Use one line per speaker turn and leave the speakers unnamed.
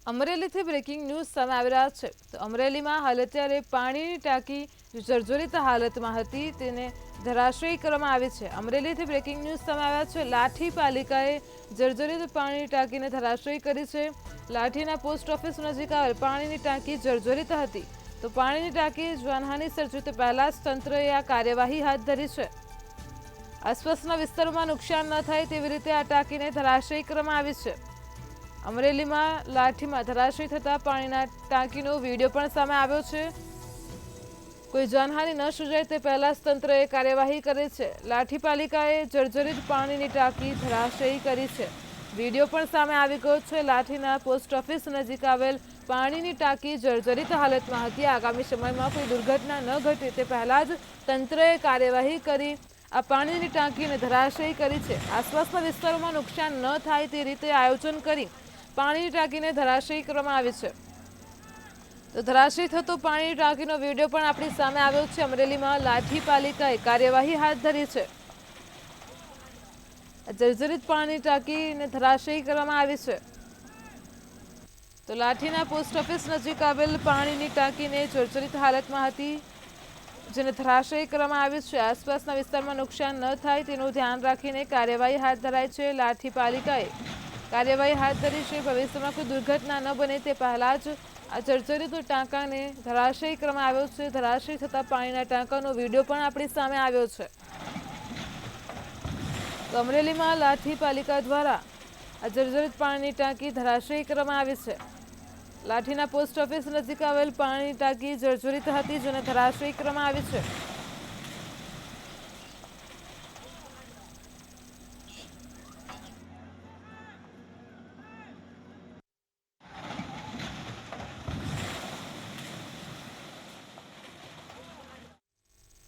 અમરેલીથી breaking news સામે આવી રહ્યા છે તો અમરેલીમાં હાલ અત્યારે પાણીની ટાંકી જર્જરિત હાલતમાં હતી તેને ધરાશયી કરવામાં આવી છે। અમરેલીથી બ્રેકિંગ ન્યૂઝ સામે આવ્યા છે। લાઠી પાલિકાએ જર્જરિત પાણીની ટાંકીને ધરાશયી કરી છે। લાઠીના પોસ્ટ ઓફિસ નજીક આવેલ પાણીની ટાંકી જર્જરિત હતી તો પાણીની ટાંકી જાનહાનિ સર્જે તે પહેલા જ તંત્રએ આ કાર્યવાહી હાથ ધરી છે। આસપાસના વિસ્તારોમાં નુકસાન ન થાય તેવી રીતે આ ટાંકીને ધરાશયી કરવામાં આવી છે। અમરેલીમાં લાઠીમાં ધરાશયી થતા પાણીના ટાંકીનો વિડીયો પણ સામે આવ્યો છે। કોઈ જાનહાનિ ન સર્જાય તે પહેલા જ તંત્રએ કાર્યવાહી કરી છે। લાઠી પાલિકાએ જર્જરિત પાણીની ટાંકી ધરાશયી કરી છે। વિડીયો પણ સામે આવી ગયો છે। લાઠીના પોસ્ટ ઓફિસ નજીક આવેલ પાણીની ટાંકી જર્જરિત હાલતમાં હતી। આગામી સમયમાં કોઈ દુર્ઘટના ન ઘટે તે પહેલા જ તંત્રએ કાર્યવાહી કરી આ પાણીની ટાંકીને ધરાશયી કરી છે। આસપાસના વિસ્તારોમાં નુકસાન ન થાય તે રીતે આયોજન કરી પાણીની ટાંકીને ધરાશયી કરવામાં આવી છે તો ધરાશયી થતો પાણીની ટાંકીનો વિડીયો પણ આપણી સામે આવ્યો છે। અમરેલીમાં લાઠી પાલિકાએ કાર્યવાહી હાથ ધરી છે। જર્જરિત પાણીની ટાંકીને ધરાશયી કરવામાં આવી છે તો લાઠીના પોસ્ટ ઓફિસ નજીક આવેલ પાણીની ટાંકીને જર્જરિત હાલતમાં હતી જેને ધરાશયી કરવામાં આવી છે। આસપાસના વિસ્તારમાં નુકસાન ન થાય તેનું ધ્યાન રાખીને કાર્યવાહી હાથ ધરાઈ છે। લાઠી પાલિકાએ કાર્યવાહી હાથ ધરી છે। ભવિષ્યમાં કોઈ દુર્ઘટના ન બને તે પહેલા જ આ જર્જરિત ટાંકાને ધરાશયી કરવામાં આવ્યો છે। ધરાશયી થતા પાણીના ટાંકાનો વિડીયો પણ આપણી સામે આવ્યો છે તો અમરેલીમાં લાઠી પાલિકા દ્વારા આ જર્જરિત પાણીની ટાંકી ધરાશયી કરવામાં આવી છે। લાઠીના પોસ્ટ ઓફિસ નજીક આવેલ પાણીની ટાંકી જર્જરિત હતી જેને ધરાશયી કરવામાં આવી છે।